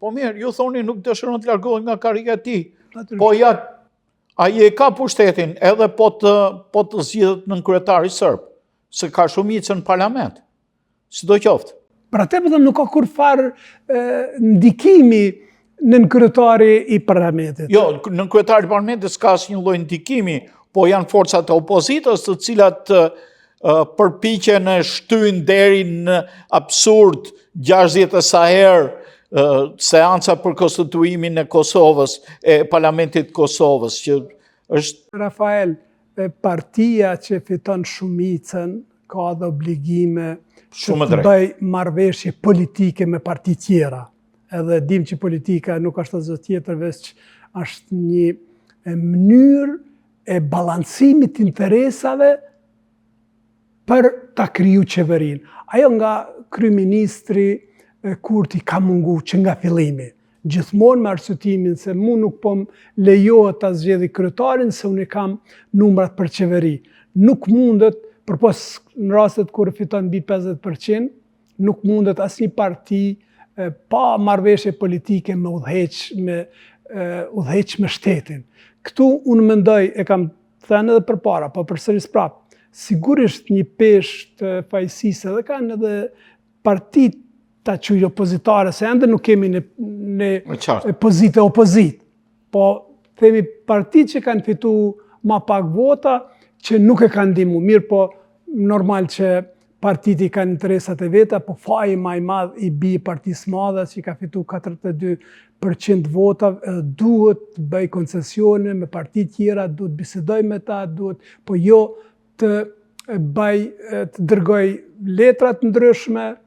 Po mirë, ju thoni nuk dëshiron të largohet nga karika e tij. Po ja, ai e ka pushtetin edhe po të zgjidhet nën kryetari serb, se ka shumicën në parlament. Sidoqoftë. Pra te pëtëm nuk ka kur farë ndikimi në kryetari i parlamentit. Jo, në kryetari i parlamentit s'ka asnjë lloj ndikimi, po janë forcat e opozitës të cilat përpiqen e shtyjnë deri në absurd 60 e sa herë seanca për konstituimin e Kosovës, e parlamentit Kosovës, që është... Rafael, partia që fiton shumicën ka dhe obligime që të bëj marrëveshje politike me parti tjera. Edhe dim që politika nuk është asgjë tjetër veç është një mënyrë e balancimit interesave për ta kriju qeverinë. Ajo nga kryeministri Kurti ka mungu që nga fillimi. Gjithmonë me arsyetimin se mu nuk po më lejohet ta zgjedhë kryetarin se unë kam numrat për qeveri. Nuk mundet, përpos në rastet kur fiton mbi 50%, nuk mundet asnjë parti pa marrëveshje politike me udhëheq me shtetin. Këtu unë mendoj, e kam thënë edhe përpara, po përsëris prapë, sigurisht një peshë të fajësisë edhe kanë edhe partit ta quaj opozitare, se ende nuk kemi në pozitë e opozit. Po, themi partit që kanë fitu ma pak vota, që nuk e kanë ndihmu. Mirë, po normal që partit i kanë interesat e veta, po faji ma i madh i bi partisë madhe që ka fitu 42% vota, duhet të bëj koncesione me partit tjera, duhet bisedoj me ta, duhet, po jo të dërgoj letrat ndryshme,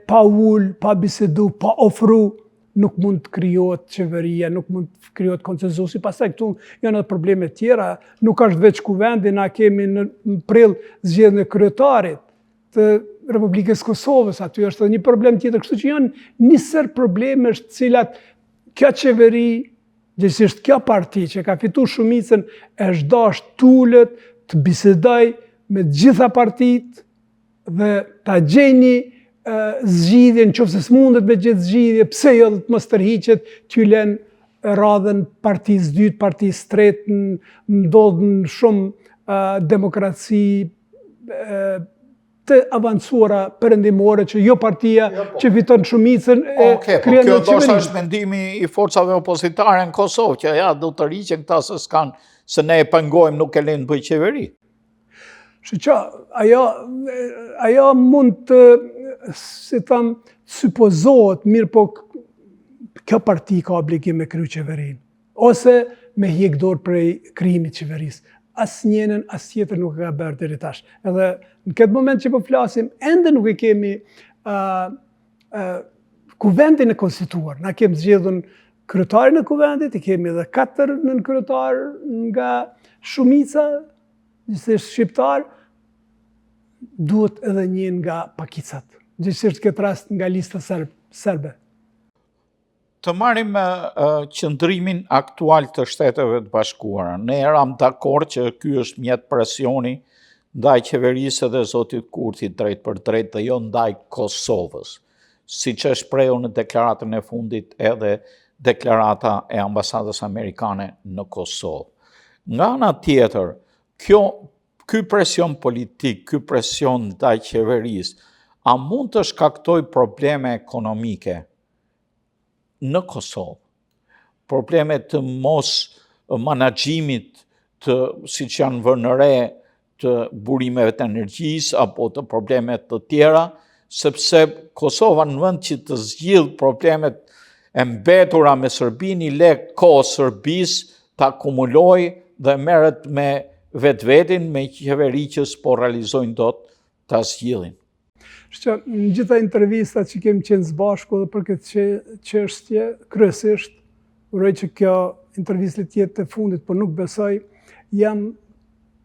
pa ull, pa bisedu, pa ofru, nuk mund të krijohet qeveria, nuk mund të krijohet konsenzusi. Pastaj këtu janë edhe probleme tjera, nuk është veç kuvendi, na kemi në prill zgjedhjen e kryetarit të Republikës Kosovës, aty është edhe një problem tjetër, kështu që janë nisër probleme të cilat kjo qeveri, gjithsesi kjo parti që ka fitu shumicën, është dash tullet të bisedoj me të gjitha partit dhe ta gjeni zgjidhje, nëse s'mundet me gjithë zgjidhje, pse jo dhe të mos tërhiqet, t'ju lënë radhën partisë dytë, partisë tretë, ndodhin shumë demokraci të avancuara perëndimore që jo partia që fiton shumicën e krijon qeverinë. Kjo ndoshta është mendimi i forcave opozitare në Kosovë, që ja do të rriqen këta se ne e pengojmë, nuk e lejnë bëj qeveri. Që ajo mund të, si tham, supozohet, mirë po kjo parti ka obligim me kriju qeverinë, ose me hjek dorë prej krijimit qeverisë. Asnjënën, as tjetër nuk e ka bërë deri tash. Edhe në këtë moment që po flasim, ende nuk e kemi kuvendin e konstituar. Na kemi zgjedhur kryetarin e kuvendit, i kemi edhe 4 nën kryetar nga shumica, gjithsesi shqiptar, duhet edhe një nga pakicat. Gjithsesi këtë rast nga lista serbe. Të marrim qëndrimin aktual të Shteteve të Bashkuara. Ne eram dakord që ky është mjet presioni ndaj qeverisë dhe zotit Kurti drejt për drejt dhe jo ndaj Kosovës, siç është shprehur në deklaratën e fundit edhe deklarata e ambasadës amerikane në Kosovë. Nga ana tjetër, ky presion politik, ky presion ndaj qeverisë, a mund të shkaktoj probleme ekonomike në Kosovë? Probleme të mos menaxhimit të, siç janë vënë në re, të burimeve të energjisë apo të probleme të tjera, sepse Kosova në vend që të zgjidh problemet e mbetura me Serbinë, i le kohë Serbisë të akumulojë dhe merret me vetvetin, me qeveri që s'po realizojnë dot ta zgjidhin. Që në gjitha intervistat që kemi qenë së bashku dhe për këtë çështje, kryesisht, uroj që kjo intervistë të jetë të fundit, por nuk besoj, jam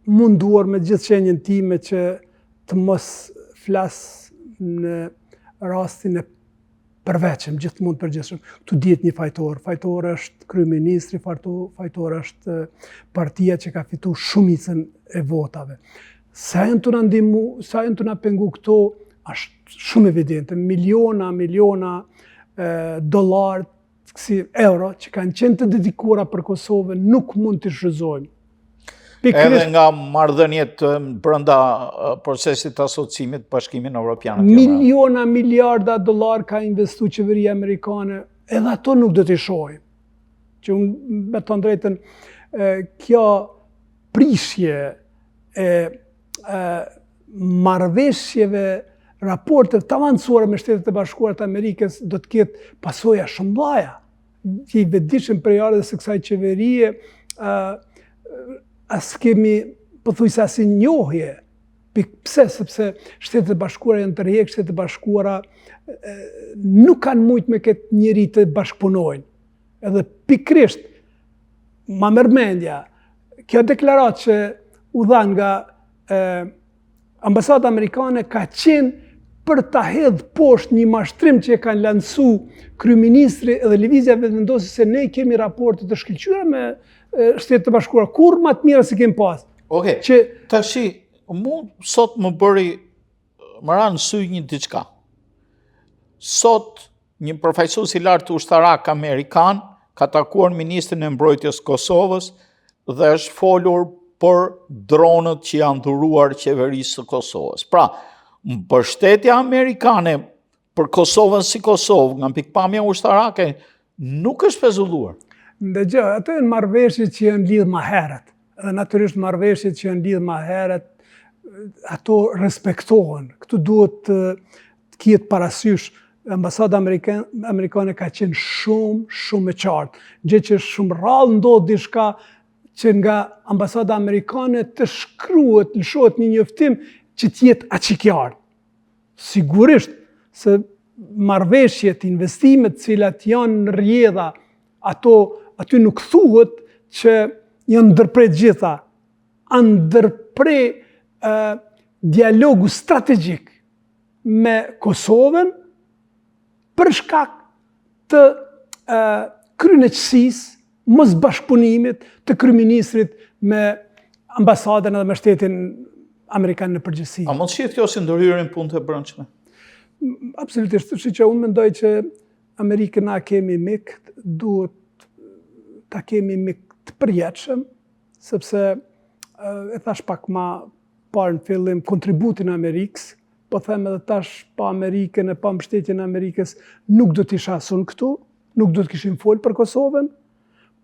munduar me gjithë shenjën time që të mos flas në rastin e përveçëm, gjithmonë përgjithshëm. Tu dihet një fajtor. Fajtor është kryeministri, fajtor është partia që ka fitu shumicën e votave. Sa janë të na ndihmu, sa janë të na pengu këto, është shumë evidente, miliona dollar, si euro, që kanë qenë të dedikuara për Kosovën, nuk mund të shfrytëzojmë. Edhe nga marrëdhëniet brenda procesit të asociimit Bashkimin Evropian. Miliarda dollar ka investuar qeveria amerikane, edhe ato nuk do t'i shohim. Që unë, me të drejtën, kjo prishje e marrëveshjeve, raportet të avancuara me Shtetet e Bashkuara të Amerikës do të ketë pasoja shumë mëdha. Që i vetëdijshëm për ardhes së kësaj qeverie, as kemi pothuajse asnjë njohje. Pse? Sepse Shtetet e Bashkuara janë tërheqë, Shtetet e Bashkuara nuk kanë mujt me këtë njeri të bashkëpunojnë. Edhe pikrisht, ma merr mendja, kjo deklaratë që u dha nga ambasada amerikane ka qenë për ta hedhë poshtë një mashtrim që e kanë lancu kryeministri dhe lëvizja vetëvendosi se ne kemi raporte të shkëlqyera me Shtetet e Bashkuara, kur më të mira si kemi pas. Okej, tashi, mu sot më ranë sy një diçka. Sot një përfaqësues i lartë ushtarak amerikan ka takuar ministrin e mbrojtjes Kosovës dhe është folur për dronët që janë dhuruar qeverisë së Kosovës. Pra, mbështetja amerikane për Kosovën si Kosovë, nga pikpamja ushtarake, nuk është pezulluar. Ndëgjë, ato janë marrëveshje që janë lidhë më herët. Dhe natyrisht marrëveshjet që janë lidhë më herët, ato respektohen. Këtu duhet të ketë parasysh. Ambasada amerikane ka qenë shumë e qartë. Gjë që shumë rrallë ndodhë diçka që nga ambasada amerikane të shkruhet, lëshohet një njoftim që t'jetë aqikjartë. Sigurisht se marrëveshjet, investimet cilat janë në rrjedha, aty nuk thuhet që janë ndërprej gjitha, ndërprej dialogu strategjik me Kosovën për shkak të kryenëqësisë, mos bashkëpunimit të kryeministrit me ambasadën edhe me shtetin amerikan në përgjithësi. A mund shihet kjo si ndërhyrjen punë të brendshme? Absolutisht, që unë mendoj që Amerikën na kemi mik, duhet ta kemi mik të përjetshëm, sepse e thash pak më parë në fillim kontributin e Amerikës, po them edhe tash pa Amerikën e pa mbështetjen e Amerikës nuk do të isha asun këtu, nuk do të kishim folë për Kosovën,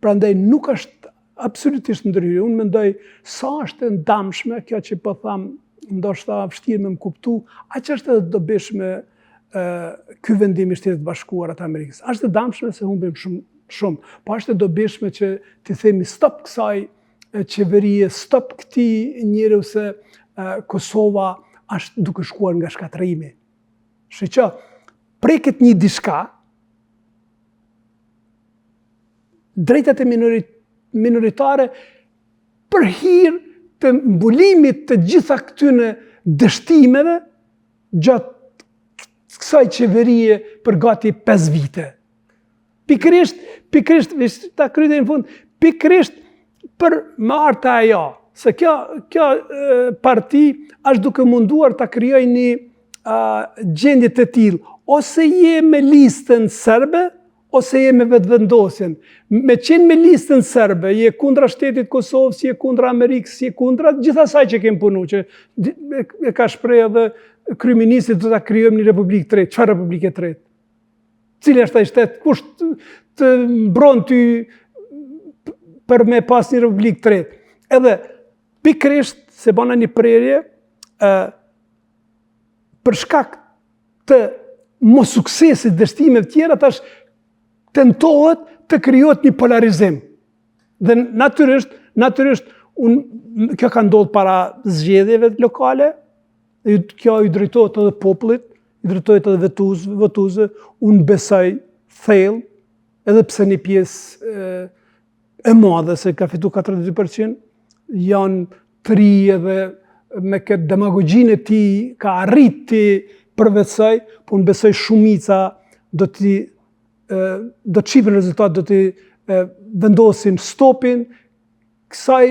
prandaj nuk është absolutisht ndërhyrje. Unë mendoj sa është e ndamshme kjo që po tham, ndoshta vështirë me më kuptu, aq është edhe dobishme ky vendim i Shtetit Bashkuara të Amerikës. Është e dëmshme se humbim shumë, po është e dobishme që të themi stop kësaj qeverie, stop këtij njeriu se Kosova është duke shkuar nga shkatërimi. Që preket një diçka, drejtat e minoritare për hir të mbulimit të gjitha këtyne dështimeve gjatë kësaj qeverie për gati 5 vite. Pikrisht, ta kryte në fund, pikrisht për më arta ajo, se kjo parti është duke munduar ta krijojë një gjendje të tillë, ose je me listën serbe, ose je me vetëvendosjen. Me qenë me listën serbe, je kundra shtetit Kosovës, je kundra Amerikës, je kundra gjitha saj që kemë punu, që e ka shpreh edhe kryeministri do ta krijojmë një republikë tretë. Çfarë republike tretë? Cili është ai shtet? Kush të mbron ty për me pas një republikë tretë? Edhe pikrisht se bëna një prerje për shkak të mos suksesit dështimeve tjera, tash tentohet të krijohet një polarizim. Dhe natyrisht kjo ka ndodhur para zgjedhjeve lokale, kjo i drejtohet edhe popullit, i drejtohet edhe votuesve. Unë besoj thellë, edhe pse një pjesë e madhe se ka fitu 42%, janë të ri edhe me këtë demagogjinë e tij ka arrit të përvetsoj, po unë besoj shumica do të shifin rezultat, do të vendosin stopin kësaj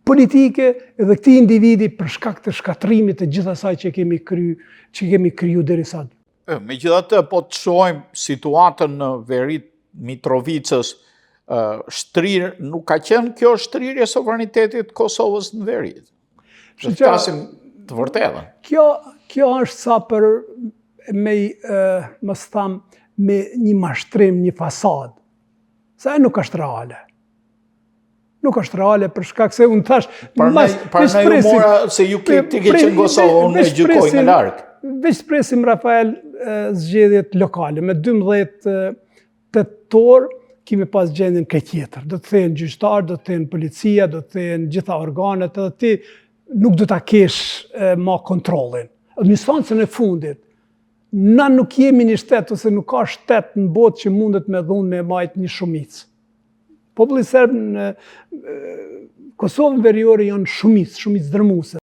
politike edhe këtij individi për shkak të shkatrimit të gjithë asaj që kemi kriju deri sot. Megjithatë, po të shohim situatën në verit Mitrovicës, nuk ka qenë kjo shtrihje sovranitetit të Kosovës në veri. Të flasim të vërtetën. Kjo është sa për mos tham me një mashtrim, një fasadë. Sa nuk është reale. Nuk është reale për shkak se unë thash... Parnej u mora se ju ti ke qenë në Kosovë, unë e gjykoj në larg. Veç presim, Rafael, zgjedhjet lokale. Me 12 tetor kemi pas gjendjen këtë tjetër. Do të thënë gjyqtar, do të thënë policia, do të thënë gjitha organet, edhe ti nuk do ta kesh ma kontrollin. Në instancën e fundit, na nuk jemi një shtet, ose nuk ka shtet në botë që mundet me dhunë me majt një shumicë. Populli serb në Kosovën Veriore janë shumicë dërmuese.